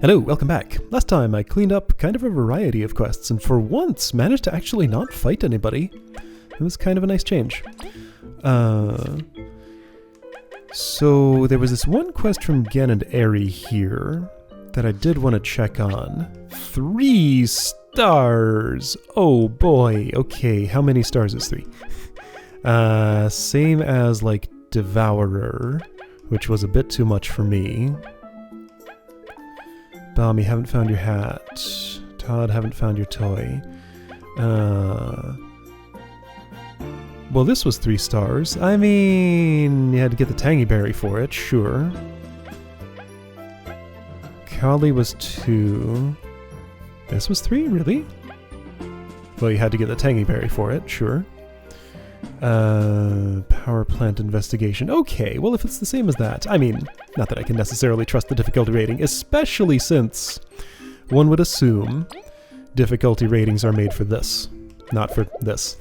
Hello, welcome back. Last time I cleaned up kind of a variety of quests and for once managed to actually not fight anybody. It was kind of a nice change. So there was this one quest from Gen and Eri here that I did want to check on. 3 stars! Oh boy, okay, how many stars is 3? Same as like Devourer, which was a bit too much for me. Balmy, haven't found your hat. Todd, haven't found your toy. Well, this was 3 stars. I mean, you had to get the Tangy Berry for it, sure. Kali was 2. This was 3, really? Well, you had to get the Tangy Berry for it, sure. Power plant investigation. Okay, well if it's the same as that, I mean, not that I can necessarily trust the difficulty rating, especially since one would assume difficulty ratings are made for this, not for this.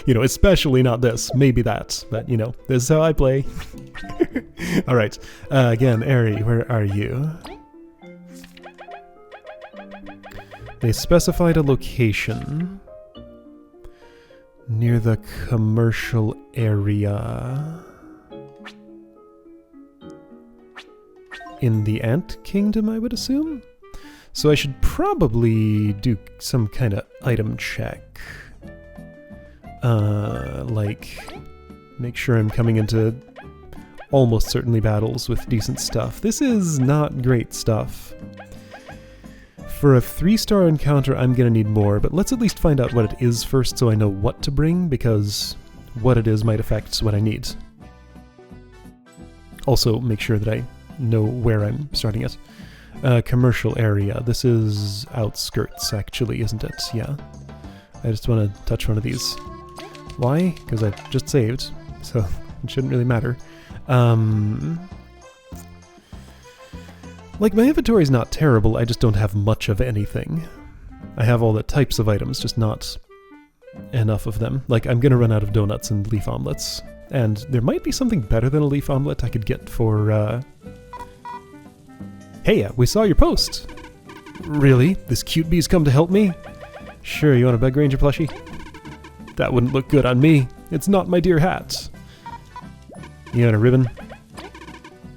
You know, especially not this, maybe that, but you know, this is how I play. Alright, again, Eri, where are you? They specified a location. Near the commercial area. In the Ant Kingdom, I would assume? So I should probably do some kind of item check. Like, make sure I'm coming into almost certainly battles with decent stuff. This is not great stuff. For a 3-star encounter, I'm gonna need more, but let's at least find out what it is first so I know what to bring, because what it is might affect what I need. Also, make sure that I know where I'm starting at. Commercial area. This is outskirts, actually, isn't it? Yeah. I just want to touch one of these. Why? Because I just saved, so it shouldn't really matter. Like, my inventory's not terrible, I just don't have much of anything. I have all the types of items, just not enough of them. Like, I'm gonna run out of donuts and leaf omelets. And there might be something better than a leaf omelet I could get for, Hey, we saw your post! Really? This cute bee's come to help me? Sure, you want a Bug Ranger plushie? That wouldn't look good on me. It's not my dear hat. You want a ribbon?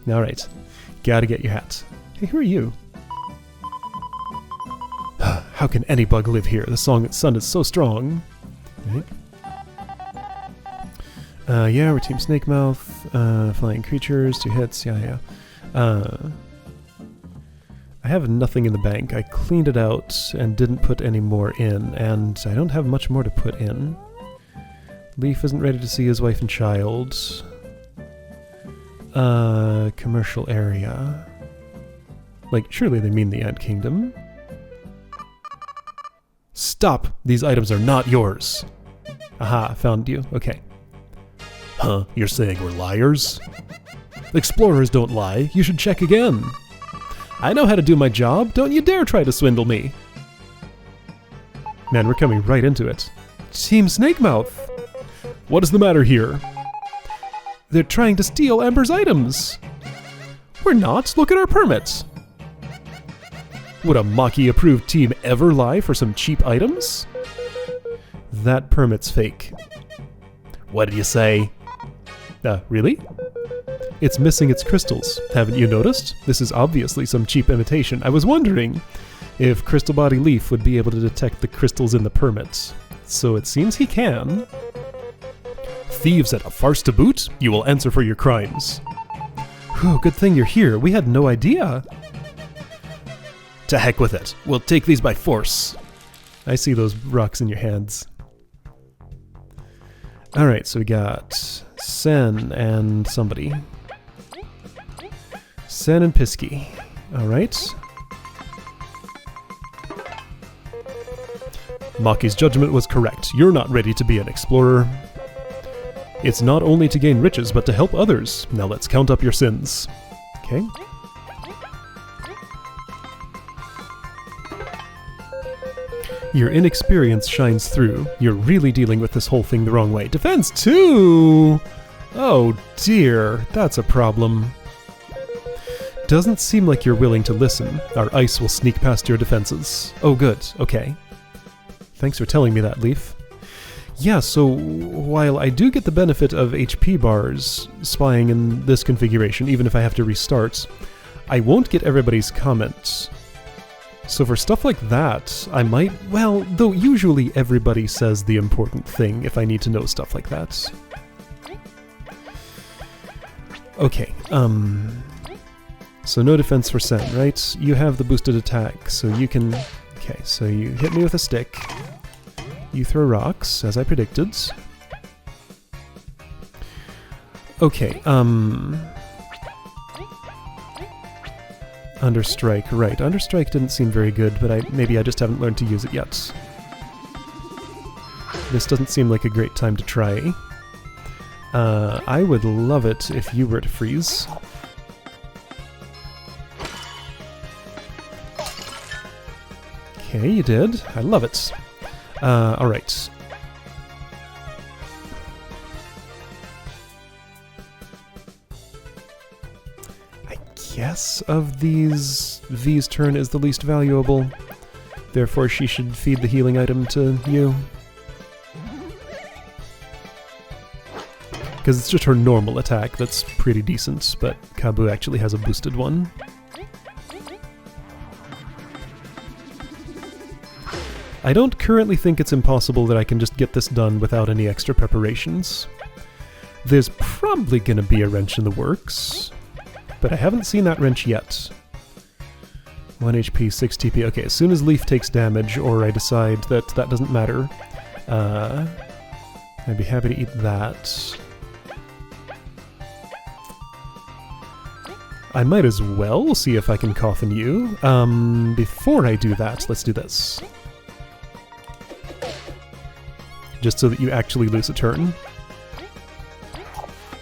Alright. Gotta get your hat. Hey, who are you? How can any bug live here? The sun is so strong. Right. Yeah, we're Team Snakemouth. Flying creatures, 2 hits, yeah. I have nothing in the bank. I cleaned it out and didn't put any more in, and I don't have much more to put in. Leaf isn't ready to see his wife and child. Commercial area. Like, surely they mean the Ant Kingdom. Stop! These items are not yours! Aha, found you. Okay. Huh, you're saying we're liars? Explorers don't lie. You should check again. I know how to do my job. Don't you dare try to swindle me. Man, we're coming right into it. Team Snakemouth! What is the matter here? They're trying to steal Ember's items! We're not! Look at our permits! Would a Maki-approved team ever lie for some cheap items? That permit's fake. What did you say? Really? It's missing its crystals. Haven't you noticed? This is obviously some cheap imitation. I was wondering if Crystal Body Leaf would be able to detect the crystals in the permits. So it seems he can. Thieves at a farce to boot? You will answer for your crimes. Whew, good thing you're here. We had no idea. To heck with it. We'll take these by force. I see those rocks in your hands. Alright, so we got Sen and somebody. Sen and Pisky. Alright. Maki's judgment was correct. You're not ready to be an explorer. It's not only to gain riches, but to help others. Now let's count up your sins. Okay. Your inexperience shines through. You're really dealing with this whole thing the wrong way. Defense 2! Oh dear, that's a problem. Doesn't seem like you're willing to listen. Our ice will sneak past your defenses. Oh good, okay. Thanks for telling me that, Leaf. Yeah, so while I do get the benefit of HP bars spying in this configuration, even if I have to restart, I won't get everybody's comments. So for stuff like that, I might, well, though usually everybody says the important thing if I need to know stuff like that. Okay, so no defense for Sen, right? You have the boosted attack, so you can... Okay, so you hit me with a stick. You throw rocks, as I predicted. Okay, Understrike, right. Understrike didn't seem very good, but maybe I just haven't learned to use it yet. This doesn't seem like a great time to try. I would love it if you were to freeze. Okay, you did. I love it. Alright. I guess of these, V's turn is the least valuable. Therefore she should feed the healing item to you. Because it's just her normal attack that's pretty decent, but Kabu actually has a boosted one. I don't currently think it's impossible that I can just get this done without any extra preparations. There's probably gonna be a wrench in the works, but I haven't seen that wrench yet. 1 HP, 6 TP. Okay, as soon as Leaf takes damage, or I decide that that doesn't matter, I'd be happy to eat that. I might as well see if I can coffin you. Before I do that, let's do this. Just so that you actually lose a turn.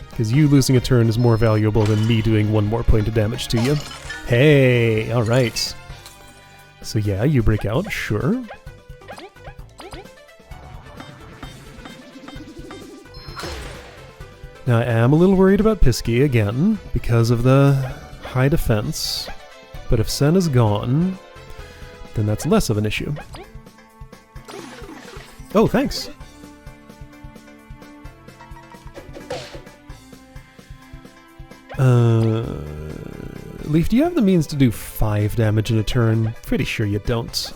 Because you losing a turn is more valuable than me doing one more point of damage to you. Hey, alright. So yeah, you break out, sure. Now I am a little worried about Pisky again, because of the high defense. But if Sen is gone, then that's less of an issue. Oh, thanks! Leaf, do you have the means to do 5 damage in a turn? Pretty sure you don't.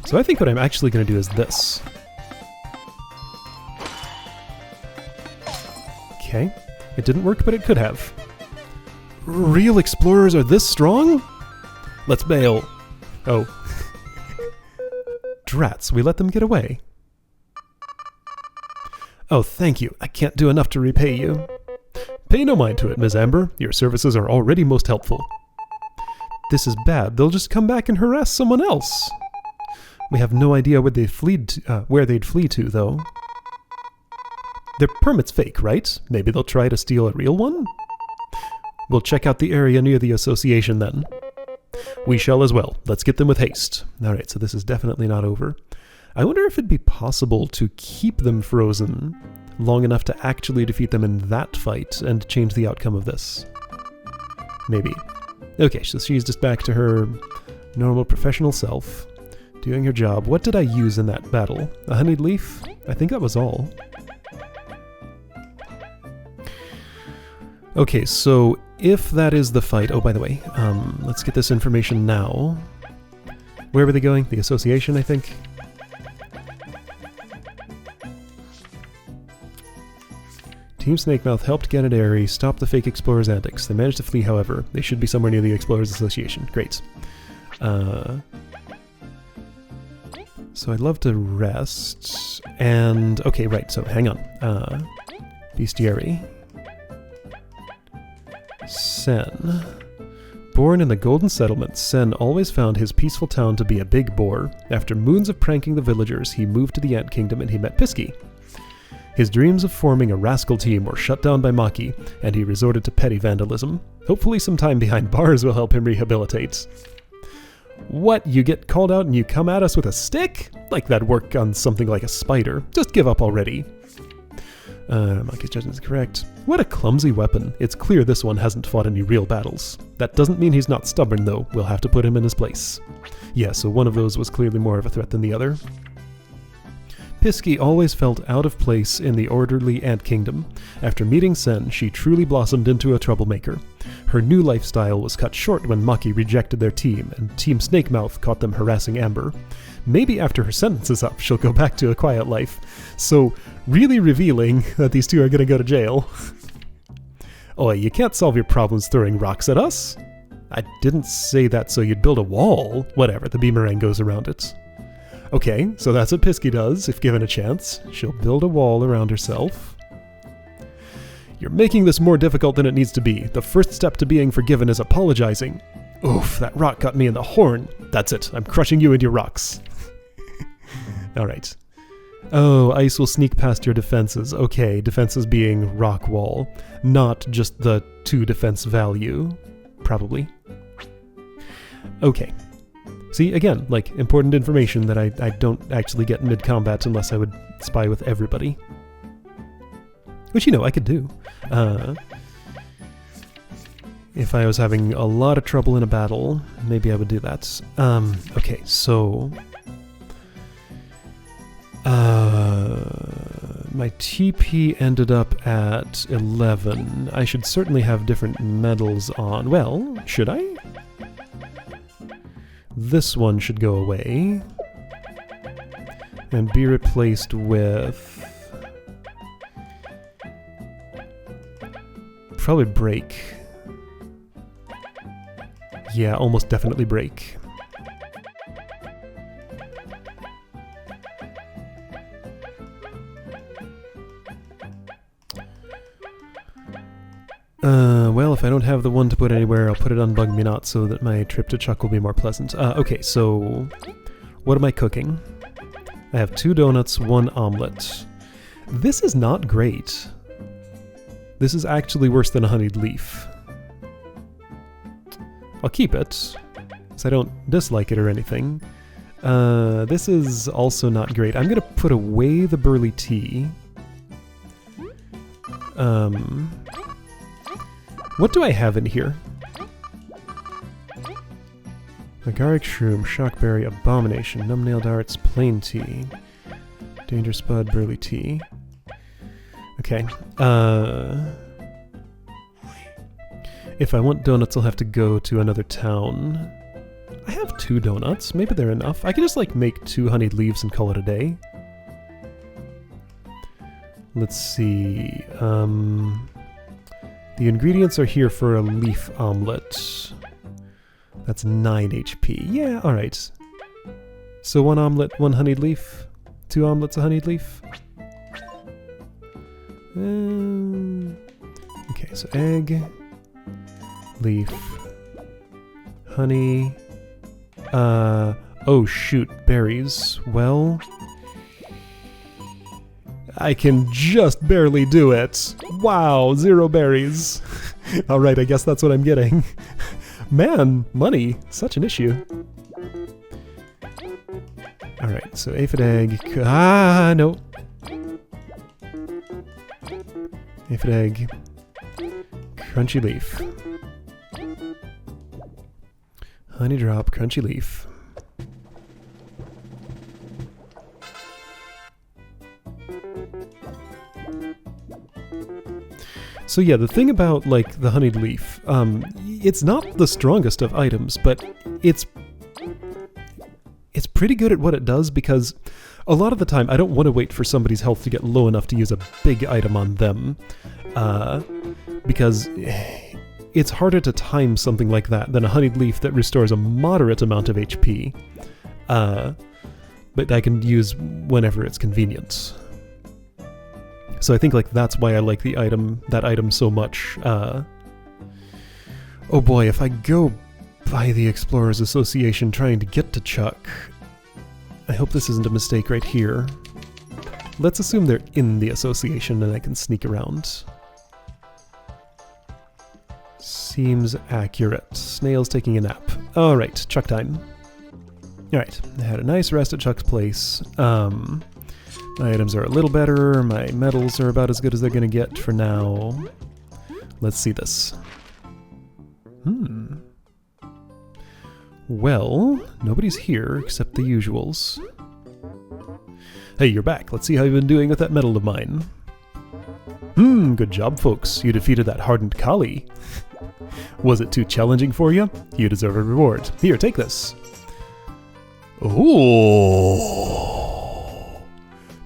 So I think what I'm actually going to do is this. Okay. It didn't work, but it could have. Real explorers are this strong? Let's bail. Oh. Drats, we let them get away. Oh, thank you. I can't do enough to repay you. Pay no mind to it, Ms. Amber. Your services are already most helpful. This is bad. They'll just come back and harass someone else. We have no idea where they'd flee to, though. Their permit's fake, right? Maybe they'll try to steal a real one? We'll check out the area near the association, then. We shall as well. Let's get them with haste. Alright, so this is definitely not over. I wonder if it'd be possible to keep them frozen long enough to actually defeat them in that fight and change the outcome of this. Maybe. Okay, so she's just back to her normal professional self, doing her job. What did I use in that battle? A honeyed leaf? I think that was all. Okay, so if that is the fight... Oh, by the way, let's get this information now. Where were they going? The association, I think? Team Snakemouth helped Ganadary stop the fake explorers' antics. They managed to flee, however. They should be somewhere near the Explorers Association. Great. So I'd love to rest. And... Okay, right, so hang on. Bestiary. Sen. Born in the Golden Settlement, Sen always found his peaceful town to be a big bore. After moons of pranking the villagers, he moved to the Ant Kingdom and he met Pisky. His dreams of forming a rascal team were shut down by Maki, and he resorted to petty vandalism. Hopefully some time behind bars will help him rehabilitate. What, you get called out and you come at us with a stick? Like that'd work on something like a spider. Just give up already. Monkey's judgment is correct. What a clumsy weapon. It's clear this one hasn't fought any real battles. That doesn't mean he's not stubborn, though. We'll have to put him in his place. Yeah, so one of those was clearly more of a threat than the other. Pisky always felt out of place in the orderly ant kingdom. After meeting Sen, she truly blossomed into a troublemaker. Her new lifestyle was cut short when Maki rejected their team, and Team Snakemouth caught them harassing Amber. Maybe after her sentence is up, she'll go back to a quiet life. So, really revealing that these two are gonna go to jail. Oi, you can't solve your problems throwing rocks at us. I didn't say that so you'd build a wall. Whatever, the boomerang goes around it. Okay, so that's what Pisky does, if given a chance. She'll build a wall around herself. You're making this more difficult than it needs to be. The first step to being forgiven is apologizing. Oof, that rock got me in the horn. That's it, I'm crushing you and your rocks. Alright. Oh, ice will sneak past your defenses. Okay, defenses being rock wall, not just the 2 defense value. Probably. Okay. See, again, like, important information that I don't actually get mid-combat unless I would spy with everybody. Which, you know, I could do. If I was having a lot of trouble in a battle, maybe I would do that. Okay, so... my TP ended up at 11. I should certainly have different medals on. Well, should I? This one should go away and be replaced with probably break. Yeah, almost definitely break. Well, if I don't have the one to put anywhere, I'll put it on Bug Me Not so that my trip to Chuck will be more pleasant. Okay, so what am I cooking? I have 2 donuts, 1 omelet. This is not great. This is actually worse than a honeyed leaf. I'll keep it, because I don't dislike it or anything. This is also not great. I'm gonna put away the burly tea. What do I have in here? Agaric Shroom, Shockberry, Abomination, Numbnail Darts, Plain Tea, Danger Spud, Burly Tea. Okay. If I want donuts, I'll have to go to another town. I have 2 donuts. Maybe they're enough. I could just, like, make 2 honeyed leaves and call it a day. Let's see. The ingredients are here for a leaf omelet. That's 9 HP. Yeah, alright. So 1 omelet, 1 honeyed leaf. 2 omelets, a honeyed leaf. Okay, so egg, leaf, honey. Oh shoot, berries. Well, I can just barely do it. Wow, 0 berries. Alright, I guess that's what I'm getting. Man, money, such an issue. Alright, so aphid egg. No. Aphid egg. Crunchy leaf. Honey drop, crunchy leaf. So yeah, the thing about, like, the honeyed leaf, it's not the strongest of items, but it's pretty good at what it does, because a lot of the time I don't want to wait for somebody's health to get low enough to use a big item on them, because it's harder to time something like that than a honeyed leaf that restores a moderate amount of HP, but I can use whenever it's convenient. So I think, like, that's why I like that item so much. Oh boy, if I go by the Explorers Association trying to get to Chuck, I hope this isn't a mistake right here. Let's assume they're in the association and I can sneak around. Seems accurate. Snail's taking a nap. Alright, Chuck time. Alright, I had a nice rest at Chuck's place. My items are a little better, my medals are about as good as they're gonna get for now. Let's see this. Well, nobody's here except the usuals. Hey, you're back. Let's see how you've been doing with that medal of mine. Good job, folks. You defeated that hardened Kali. Was it too challenging for you? You deserve a reward. Here, take this. Ooh.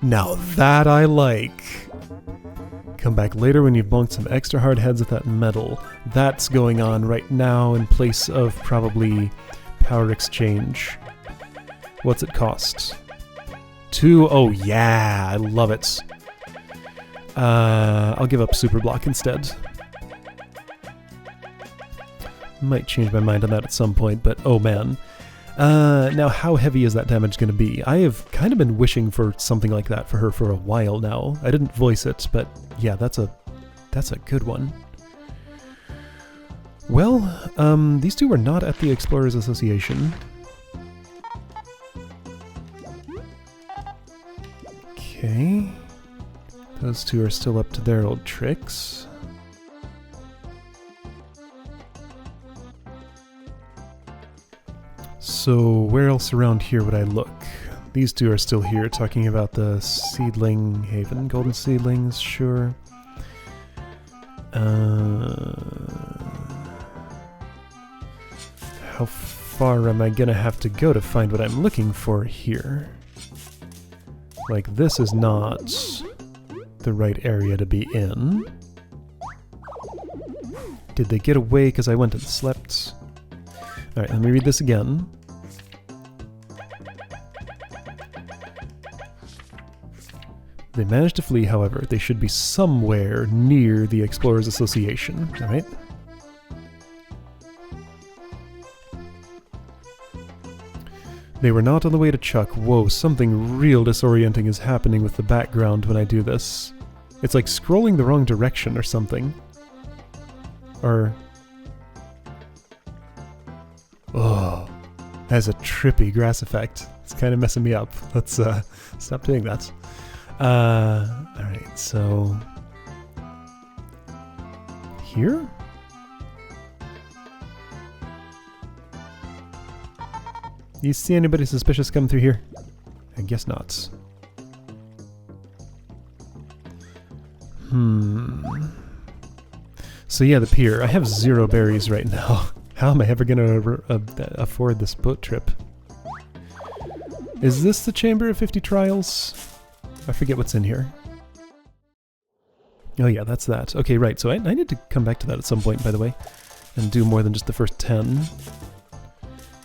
Now that I like. Come back later when you've bonked some extra hard heads with that medal. That's going on right now in place of probably power exchange. What's it cost? 2. Oh yeah, I love it. I'll give up super block instead. Might change my mind on that at some point, but oh man. Now how heavy is that damage going to be? I have kind of been wishing for something like that for her for a while now. I didn't voice it, but yeah, that's a good one. Well, these two were not at the Explorers Association. Okay. Those two are still up to their old tricks. So where else around here would I look? These two are still here talking about the seedling haven. Golden seedlings, sure. How far am I gonna have to go to find what I'm looking for here? Like, this is not the right area to be in. Did they get away because I went and slept? Alright, let me read this again. They managed to flee, however. They should be somewhere near the Explorers Association, alright? They were not on the way to Chuck. Whoa, something real disorienting is happening with the background when I do this. It's like scrolling the wrong direction or something. Or... oh, has a trippy grass effect. It's kind of messing me up. Let's stop doing that. Alright, so... here? You see anybody suspicious come through here? I guess not. So yeah, the pier. I have 0 berries right now. How am I ever going to afford this boat trip? Is this the Chamber of 50 Trials? I forget what's in here. Oh yeah, that's that. Okay, right, so I need to come back to that at some point, by the way, and do more than just the first 10.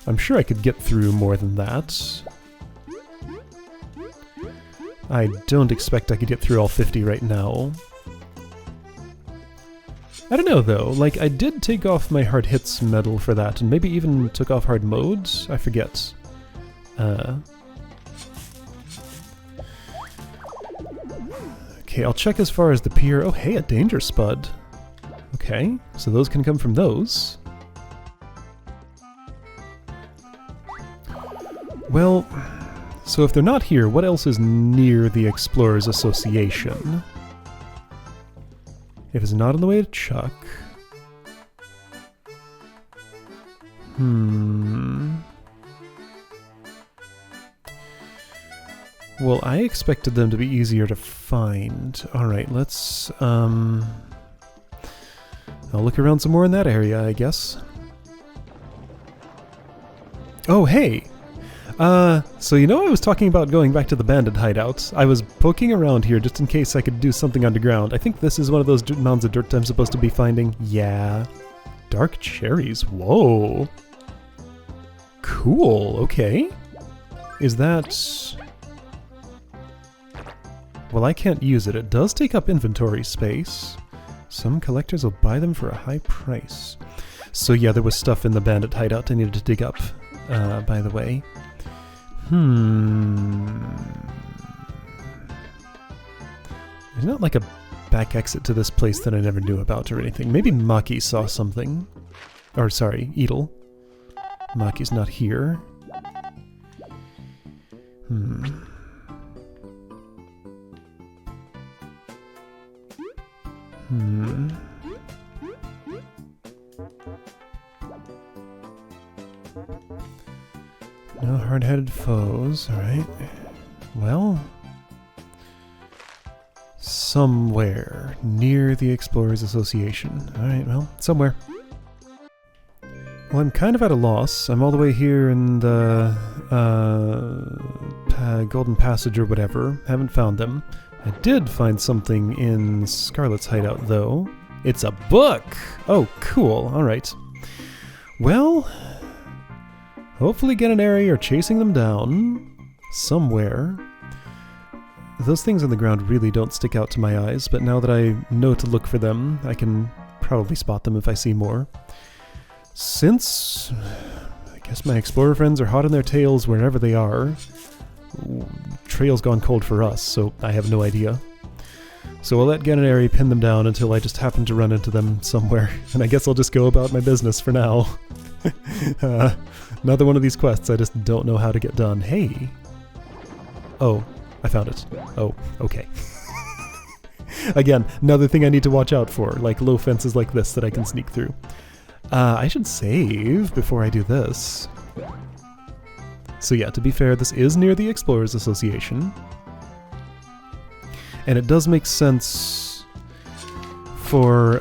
I'm sure I could get through more than that. I don't expect I could get through all 50 right now. I don't know though, like I did take off my hard hits medal for that, and maybe even took off hard modes? I forget. Okay, I'll check as far as the pier. Oh hey, a danger spud. Okay, so those can come from those. Well, so if they're not here, what else is near the Explorers Association? If it's not on the way to Chuck... Well, I expected them to be easier to find. Alright, let's... I'll look around some more in that area, I guess. Oh, hey! So you know I was talking about going back to the bandit hideout. I was poking around here just in case I could do something underground. I think this is one of those mounds of dirt I'm supposed to be finding. Yeah. Dark cherries. Whoa. Cool. Okay. Is that... well, I can't use it. It does take up inventory space. Some collectors will buy them for a high price. So yeah, there was stuff in the bandit hideout I needed to dig up, by the way. There's not like a back exit to this place that I never knew about or anything. Maybe Maki saw something. Or sorry, Edel. Maki's not here. No hard-headed foes, alright. Well... somewhere near the Explorers Association. Alright, well, somewhere. Well, I'm kind of at a loss. I'm all the way here in the Golden Passage or whatever. Haven't found them. I did find something in Scarlet's hideout, though. It's a book! Oh, cool. Alright. Well, hopefully Diener are chasing them down somewhere. Those things on the ground really don't stick out to my eyes, but now that I know to look for them, I can probably spot them if I see more. Since I guess my explorer friends are hot on their tails wherever they are, trail's gone cold for us, so I have no idea. So I'll let Diener pin them down until I just happen to run into them somewhere, and I guess I'll just go about my business for now. Another one of these quests I just don't know how to get done. Hey! Oh, I found it. Oh, okay. Again, another thing I need to watch out for, like low fences like this that I can sneak through. I should save before I do this. So yeah, to be fair, this is near the Explorers Association. And it does make sense for,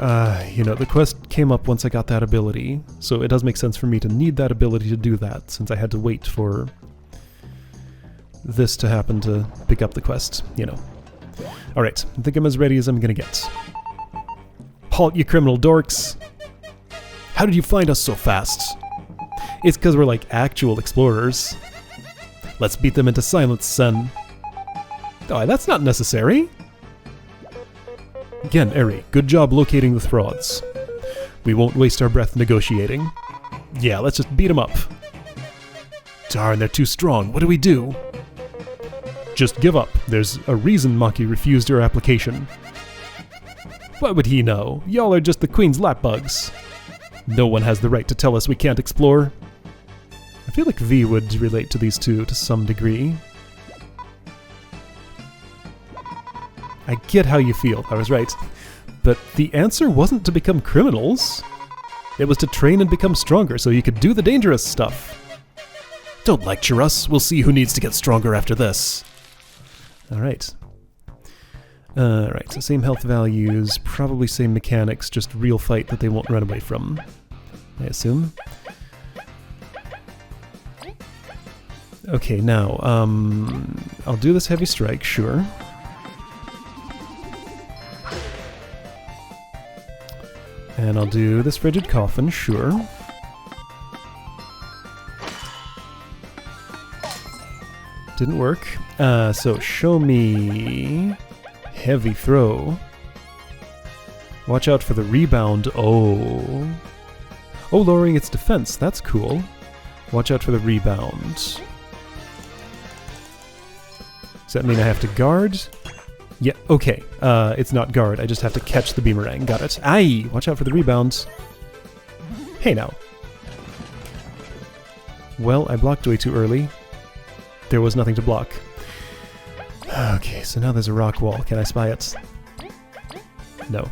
you know, the quest came up once I got that ability. So it does make sense for me to need that ability to do that, since I had to wait for this to happen to pick up the quest, you know. Alright, I think I'm as ready as I'm gonna get. Halt, you criminal dorks! How did you find us so fast? It's because we're like actual explorers. Let's beat them into silence, son. Oh, that's not necessary. Again, Eri, good job locating the frauds. We won't waste our breath negotiating. Yeah, let's just beat them up. Darn, they're too strong. What do we do? Just give up. There's a reason Maki refused your application. What would he know? Y'all are just the Queen's lapbugs. No one has the right to tell us we can't explore. I feel like V would relate to these two to some degree. I get how you feel, I was right. But the answer wasn't to become criminals. It was to train and become stronger so you could do the dangerous stuff. Don't lecture us, we'll see who needs to get stronger after this. Alright. Alright, so same health values, probably same mechanics, just real fight that they won't run away from, I assume. Okay, now, I'll do this heavy strike, sure. And I'll do this frigid coffin, sure. Didn't work. So show me heavy throw. Watch out for the rebound. Oh. Oh, lowering its defense. That's cool. Watch out for the rebound. Does that mean I have to guard? Yeah, okay. It's not guard. I just have to catch the beamerang. Got it. Aye! Watch out for the rebound. Hey now. Well, I blocked way too early. There was nothing to block. Okay, so now there's a rock wall. Can I spy it? No.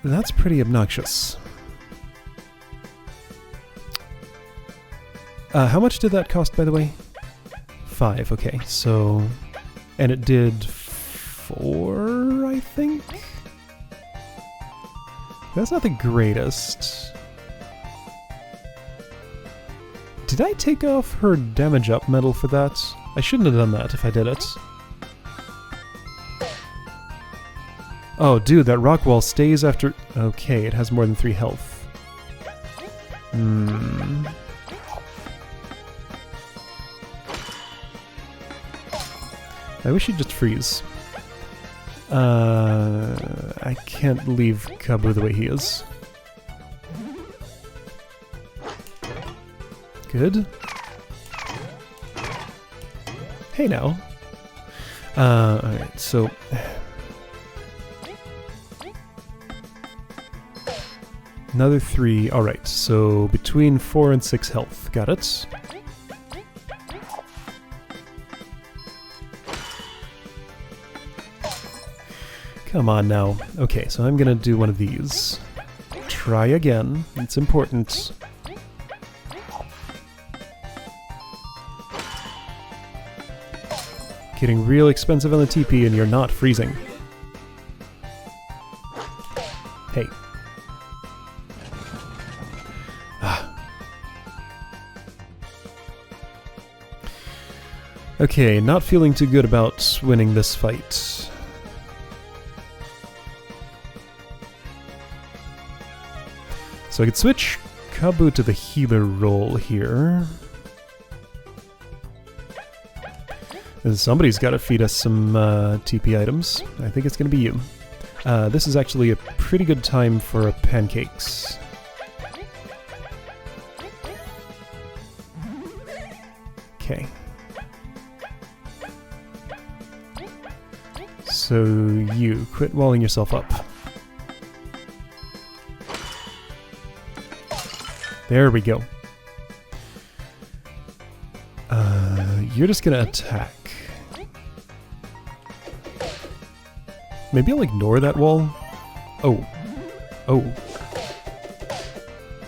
That's pretty obnoxious. How much did that cost, by the way? 5, okay, so... And it did 4, I think? That's not the greatest. Did I take off her damage up medal for that? I shouldn't have done that if I did it. Oh, dude, that rock wall stays after... Okay, it has more than 3 health. I wish he'd just freeze. I can't leave Kabu the way he is. Good. Hey now. Alright, so... Another 3. Alright, so between 4 and 6 health. Got it. Come on now. Okay, so I'm gonna do one of these. Try again. It's important. Getting real expensive on the TP and you're not freezing. Hey. Okay, not feeling too good about winning this fight. So I could switch Kabu to the healer role here. Somebody's got to feed us some TP items. I think it's going to be you. This is actually a pretty good time for pancakes. Okay. So you quit walling yourself up. There we go. You're just gonna attack. Maybe I'll ignore that wall. Oh. Oh.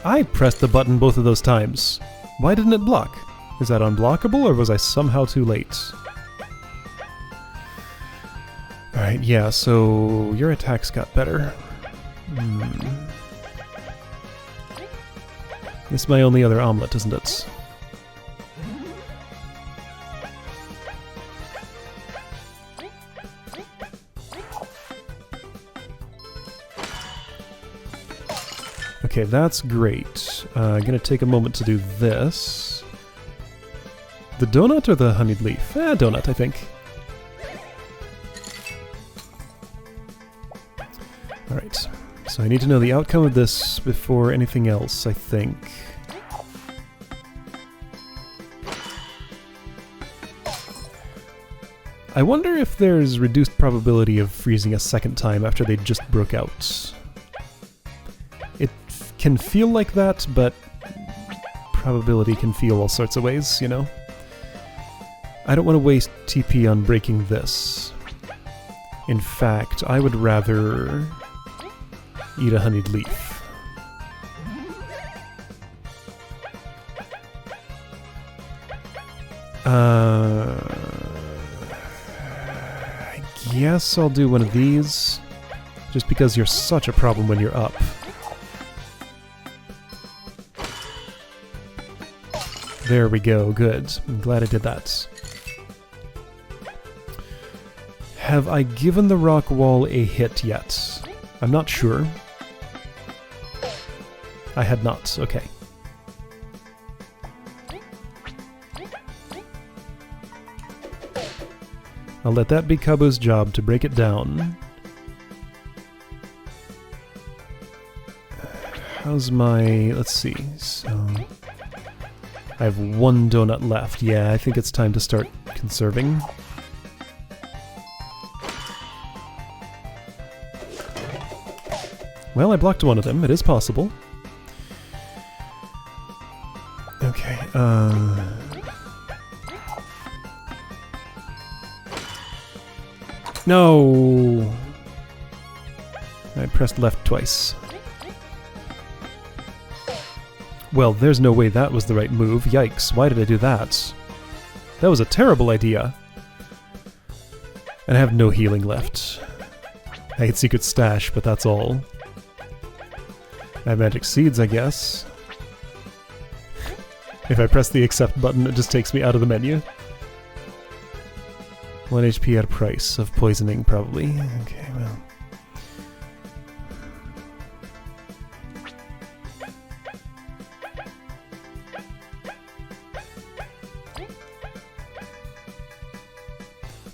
I pressed the button both of those times. Why didn't it block? Is that unblockable, or was I somehow too late? Alright, yeah, so your attacks got better. This is my only other omelet, isn't it? Okay, that's great. I'm gonna take a moment to do this. The donut or the honeyed leaf? Donut, I think. Alright, so I need to know the outcome of this before anything else, I think. I wonder if there's reduced probability of freezing a second time after they just broke out. It can feel like that, but probability can feel all sorts of ways, you know? I don't want to waste TP on breaking this. In fact, I would rather eat a honeyed leaf. I guess I'll do one of these, just because you're such a problem when you're up. There we go, good. I'm glad I did that. Have I given the rock wall a hit yet? I'm not sure. I had not, okay. I'll let that be Kabu's job to break it down. How's my... let's see, so... I have one donut left. Yeah, I think it's time to start conserving. Well, I blocked one of them. It is possible. Okay, no! I pressed left twice. Well, there's no way that was the right move. Yikes, why did I do that? That was a terrible idea. And I have no healing left. I had secret stash, but that's all. I have magic seeds, I guess. If I press the accept button, it just takes me out of the menu. 1 HP at a price of poisoning, probably. Okay, well...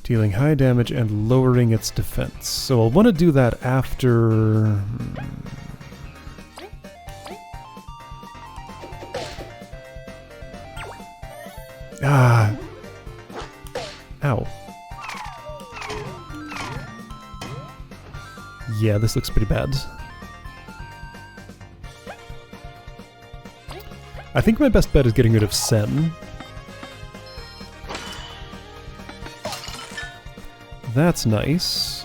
dealing high damage and lowering its defense. So I'll want to do that after... Ah! Ow. Yeah, this looks pretty bad. I think my best bet is getting rid of Sen. that's nice.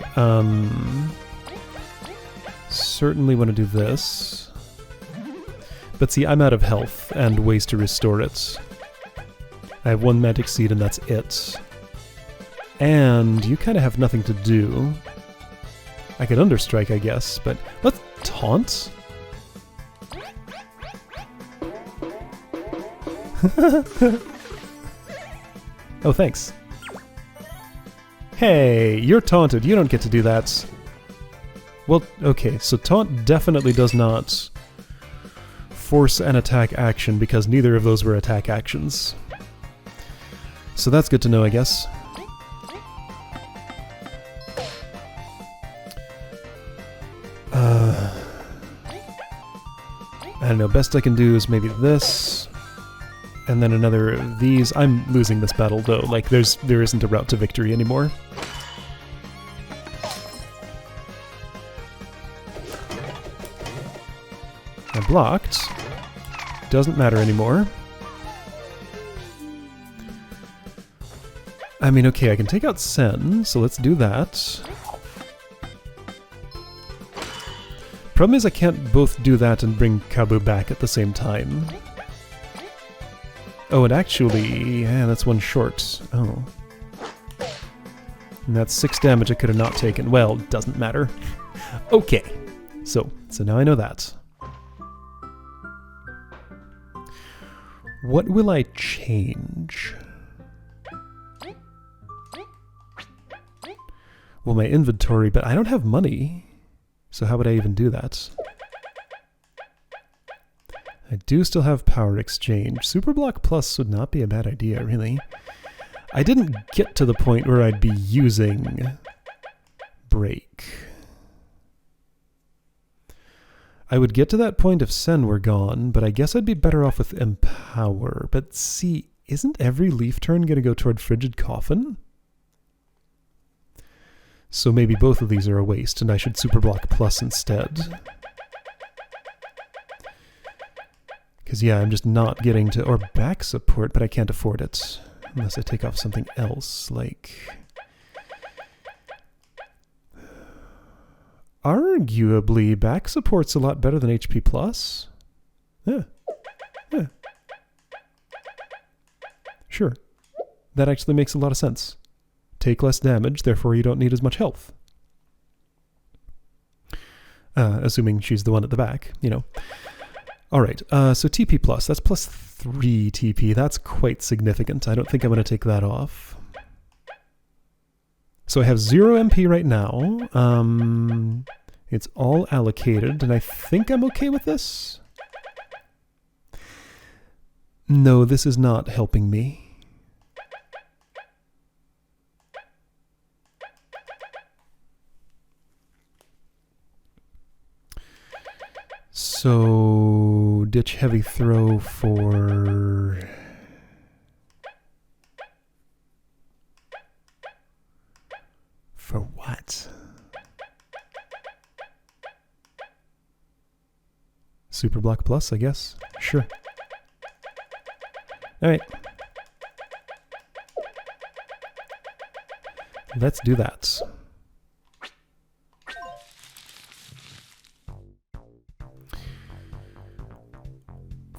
Certainly want to do this. But see, I'm out of health and ways to restore it. I have one magic seed and that's it. And you kind of have nothing to do. I could understrike, I guess, but let's taunt. Oh, thanks. Hey, you're taunted. You don't get to do that. Well, okay, so taunt definitely does not force an attack action because neither of those were attack actions. So that's good to know, I guess. I don't know, best I can do is maybe this, and then another of these. I'm losing this battle though, like there isn't a route to victory anymore. I blocked. Doesn't matter anymore. I mean, okay, I can take out Sen, so let's do that. Problem is I can't both do that and bring Kabu back at the same time. Oh, and actually, yeah, that's one short. Oh. And that's 6 damage I could have not taken. Well, doesn't matter. Okay. So now I know that. What will I change? Well, my inventory, but I don't have money. So how would I even do that? I do still have power exchange. Superblock Plus would not be a bad idea, really. I didn't get to the point where I'd be using Break. I would get to that point if Sen were gone, but I guess I'd be better off with Empower. But see, isn't every leaf turn going to go toward Frigid Coffin? So maybe both of these are a waste, and I should Superblock Plus instead. Because yeah, I'm just not getting to... Or back support, but I can't afford it. Unless I take off something else, like... Arguably, back support's a lot better than HP Plus. Yeah. Yeah. Sure. That actually makes a lot of sense. Take less damage, therefore you don't need as much health. Assuming she's the one at the back, you know. Alright, so TP plus, that's plus 3 TP. That's quite significant. I don't think I'm going to take that off. So I have 0 MP right now. It's all allocated, and I think I'm okay with this. No, this is not helping me. So, ditch heavy throw for... For what? Superblock Plus, I guess. Sure. Alright. Let's do that.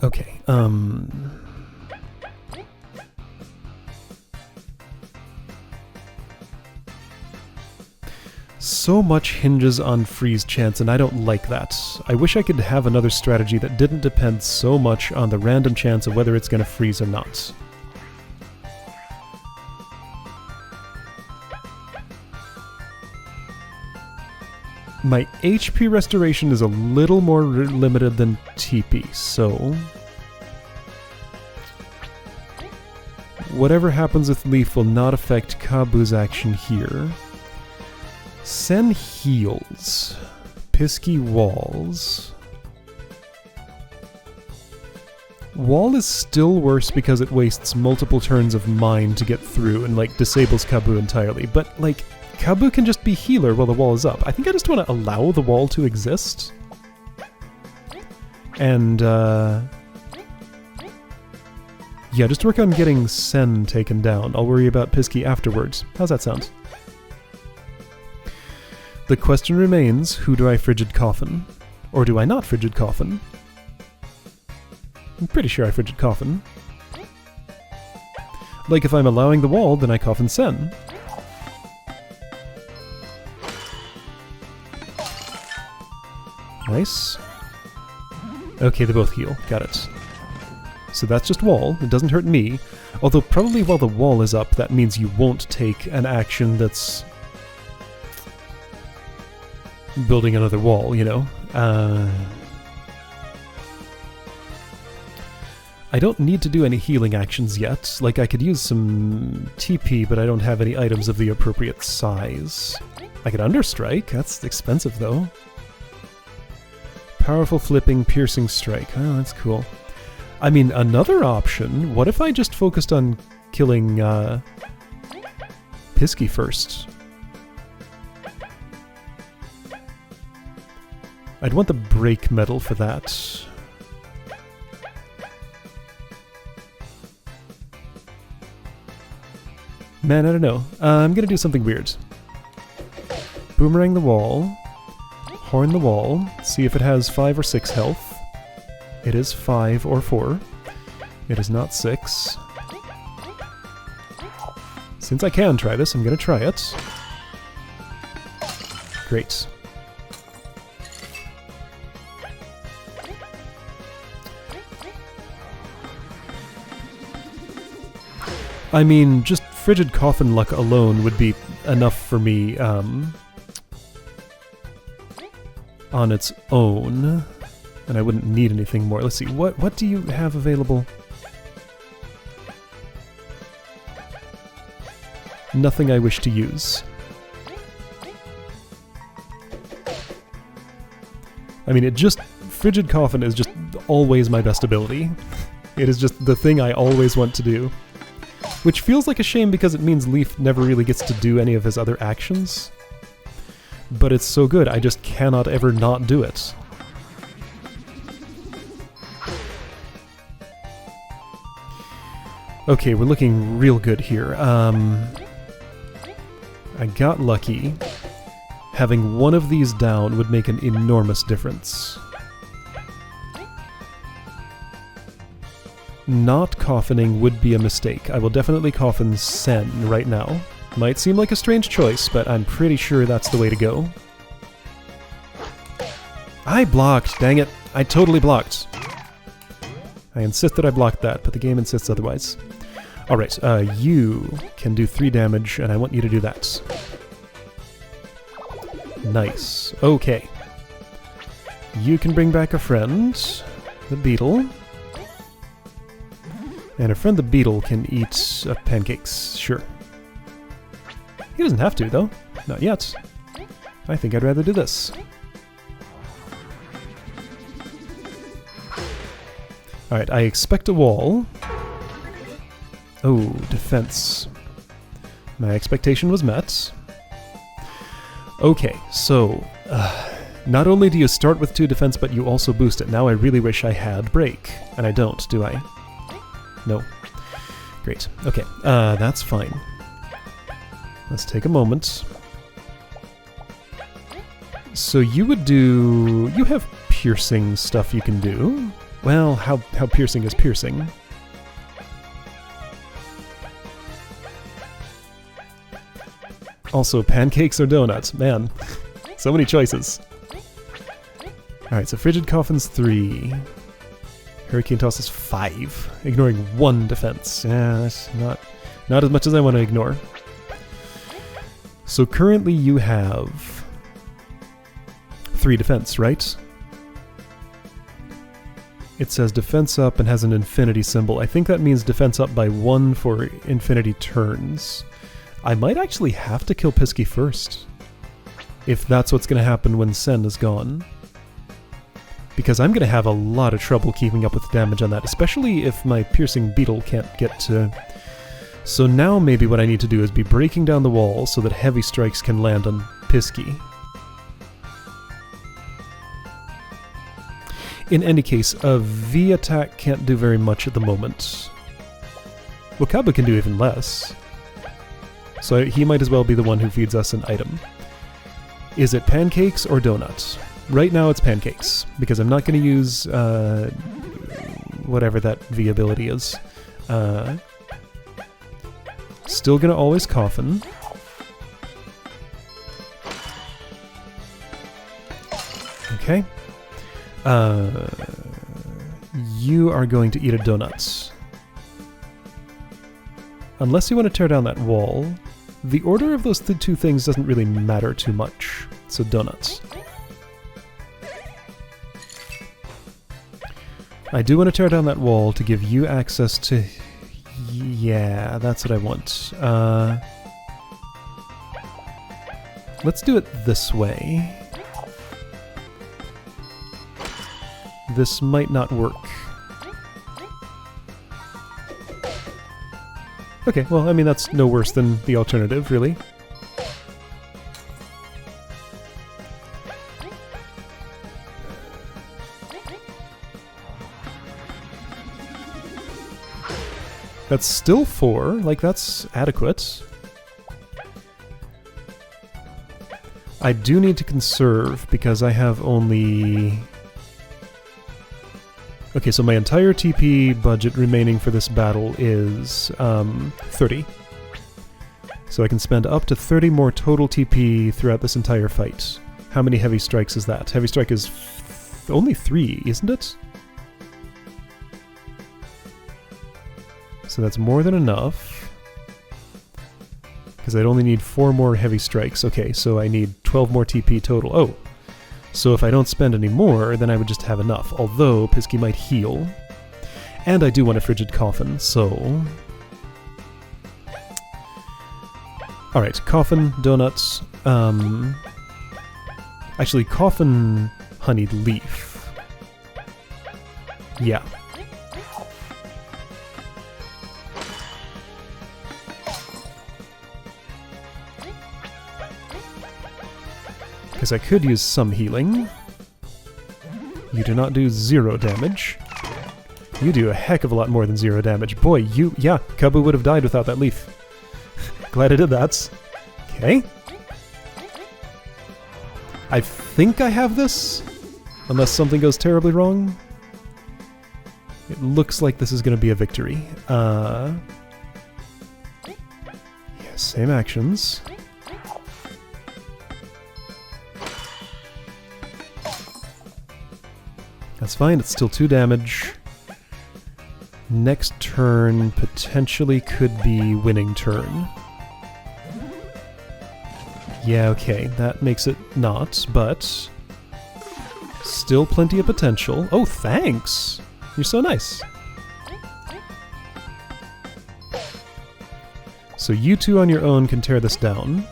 Okay, so much hinges on freeze chance, and I don't like that. I wish I could have another strategy that didn't depend so much on the random chance of whether it's going to freeze or not. My HP restoration is a little more limited than TP, so... Whatever happens with Leaf will not affect Kabu's action here. Sen heals. Pisky walls. Wall is still worse because it wastes multiple turns of mine to get through and, like, disables Kabu entirely, but, like... Kabu can just be healer while the wall is up. I think I just want to allow the wall to exist. And, yeah, just work on getting Sen taken down. I'll worry about Pisky afterwards. How's that sound? The question remains, who do I frigid coffin? Or do I not frigid coffin? I'm pretty sure I frigid coffin. Like, if I'm allowing the wall, then I coffin Sen. Nice. Okay, they both heal. Got it. So that's just wall. It doesn't hurt me. Although probably while the wall is up, that means you won't take an action that's building another wall, you know? I don't need to do any healing actions yet. Like, I could use some TP, but I don't have any items of the appropriate size. I could Understrike. That's expensive, though. Powerful flipping, piercing strike. Oh, that's cool. I mean, another option, what if I just focused on killing Pisky first? I'd want the break medal for that. Man, I don't know. I'm gonna do something weird. Boomerang the wall. Horn the wall. See if it has 5 or 6 health. It is 5 or 4. It is not 6. Since I can try this, I'm gonna try it. Great. I mean, just frigid coffin luck alone would be enough for me, on its own. And I wouldn't need anything more. Let's see, what do you have available? Nothing I wish to use. I mean, frigid coffin is just always my best ability. It is just the thing I always want to do. Which feels like a shame because it means Leaf never really gets to do any of his other actions. But it's so good, I just cannot ever not do it. Okay, we're looking real good here. I got lucky. Having one of these down would make an enormous difference. Not coffining would be a mistake. I will definitely coffin Sen right now. Might seem like a strange choice, but I'm pretty sure that's the way to go. I blocked! Dang it! I totally blocked! I insist that I blocked that, but the game insists otherwise. Alright, you can do 3 damage, and I want you to do that. Nice. Okay. You can bring back a friend, the beetle. And a friend the beetle can eat pancakes, sure. He doesn't have to, though. Not yet. I think I'd rather do this. Alright, I expect a wall. Oh, defense. My expectation was met. Okay, so... not only do you start with 2 defense, but you also boost it. Now I really wish I had break. And I don't, do I? No. Great. Okay, that's fine. Let's take a moment. So you would do... You have piercing stuff you can do. Well, how piercing is piercing? Also, pancakes or donuts. Man, so many choices. Alright, so Frigid Coffin's 3. Hurricane Toss is 5, ignoring 1 defense. Yeah, that's not as much as I want to ignore. So currently you have 3 defense, right? It says defense up and has an infinity symbol. I think that means defense up by 1 for infinity turns. I might actually have to kill Pisky first, if that's what's going to happen when Sen is gone. Because I'm going to have a lot of trouble keeping up with damage on that, especially if my piercing beetle can't get to... So now maybe what I need to do is be breaking down the wall so that heavy strikes can land on Pisky. In any case, a V attack can't do very much at the moment. Wakaba can do even less. So he might as well be the one who feeds us an item. Is it pancakes or donuts? Right now it's pancakes, because I'm not going to use whatever that V ability is. Still going to always coffin. Okay. You are going to eat a donut. Unless you want to tear down that wall, the order of those two things doesn't really matter too much. So donuts. I do want to tear down that wall to give you access to... Yeah, that's what I want. Let's do it this way. This might not work. Okay, well, I mean, that's no worse than the alternative, really. That's still 4, like that's adequate. I do need to conserve because I have only... Okay, so my entire TP budget remaining for this battle is 30. So I can spend up to 30 more total TP throughout this entire fight. How many heavy strikes is that? Heavy strike is only 3, isn't it? So that's more than enough. Because I'd only need 4 more heavy strikes. Okay, so I need 12 more TP total. Oh! So if I don't spend any more, then I would just have enough. Although, Pisky might heal. And I do want a frigid coffin, so... Alright, coffin, donuts. Actually, coffin, honeyed leaf. Yeah. Because I could use some healing. You do not do 0 damage. You do a heck of a lot more than 0 damage. Boy, you... Yeah, Kabu would have died without that leaf. Glad I did that. Okay. I think I have this. Unless something goes terribly wrong. It looks like this is going to be a victory. Yeah, same actions. That's fine, it's still 2 damage. Next turn potentially could be winning turn. Yeah, okay, that makes it not, but... Still plenty of potential. Oh, thanks! You're so nice. So you two on your own can tear this down.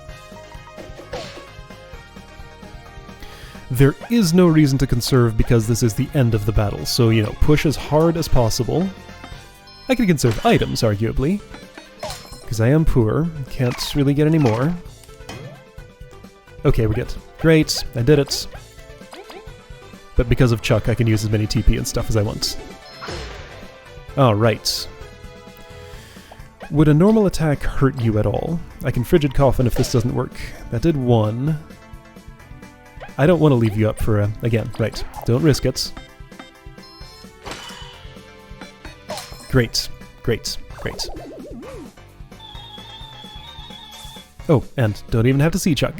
There is no reason to conserve because this is the end of the battle, so, you know, push as hard as possible. I can conserve items, arguably, because I am poor, can't really get any more. Okay, we're good. Great, I did it. But because of Chuck, I can use as many TP and stuff as I want. Alright. Would a normal attack hurt you at all? I can Frigid Coffin if this doesn't work. That did 1. I don't want to leave you up for a... Again, right. Don't risk it. Great. Great. Great. Oh, and don't even have to see Chuck.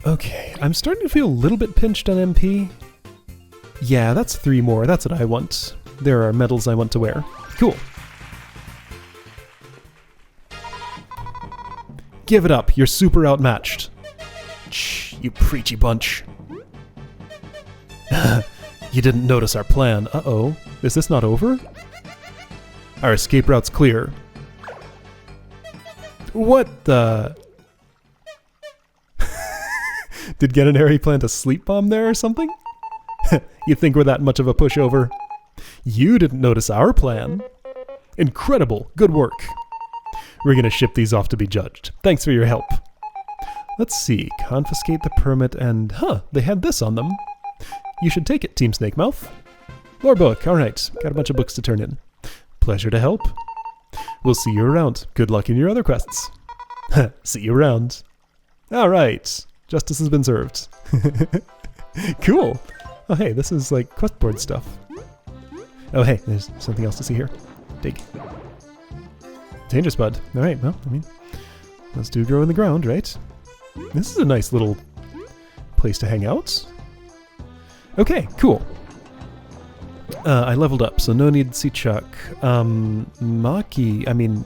Okay, I'm starting to feel a little bit pinched on MP. Yeah, that's 3 more. That's what I want. There are medals I want to wear. Cool. Give it up, you're super outmatched. Shh, you preachy bunch. You didn't notice our plan. Uh-oh. Is this not over? Our escape route's clear. What the... Did Genoneri plant a sleep bomb there or something? You think we're that much of a pushover? You didn't notice our plan. Incredible. Good work. We're gonna ship these off to be judged. Thanks for your help. Let's see. Confiscate the permit and... Huh, they had this on them. You should take it, Team Snakemouth. Lore book. Alright. Got a bunch of books to turn in. Pleasure to help. We'll see you around. Good luck in your other quests. See you around. Alright. Justice has been served. Cool. Oh hey, this is like quest board stuff. Oh hey, there's something else to see here. Dig. Dangerous bud. Alright, well, I mean, those do grow in the ground, right? This is a nice little place to hang out. Okay, cool. I leveled up, so no need to see Chuck. Maki, I mean,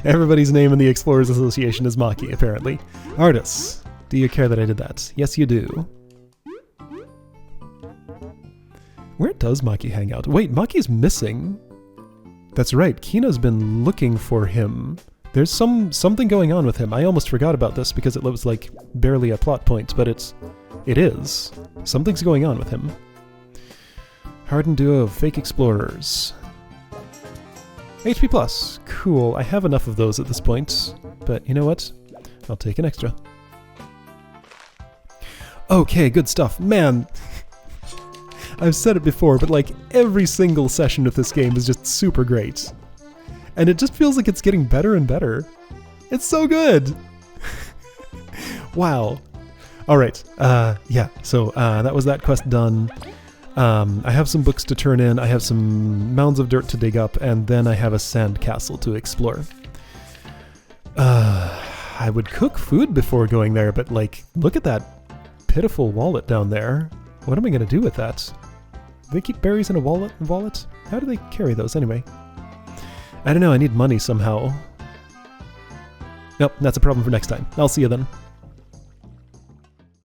everybody's name in the Explorers Association is Maki, apparently. Artis, do you care that I did that? Yes, you do. Where does Maki hang out? Wait, Maki's missing. That's right, Kina's been looking for him. There's something going on with him. I almost forgot about this because it was like barely a plot point, but it is. Something's going on with him. Hardened duo of fake explorers. HP plus. Cool. I have enough of those at this point, but you know what? I'll take an extra. Okay, good stuff. Man, I've said it before, but like every single session of this game is just super great. And it just feels like it's getting better and better. It's so good! Wow. Alright, yeah, so that was that quest done. I have some books to turn in, I have some mounds of dirt to dig up, and then I have a sand castle to explore. I would cook food before going there, but like, look at that pitiful wallet down there. What am I gonna do with that? Do they keep berries in a wallet? How do they carry those anyway? I don't know, I need money somehow. Nope, that's a problem for next time. I'll see you then.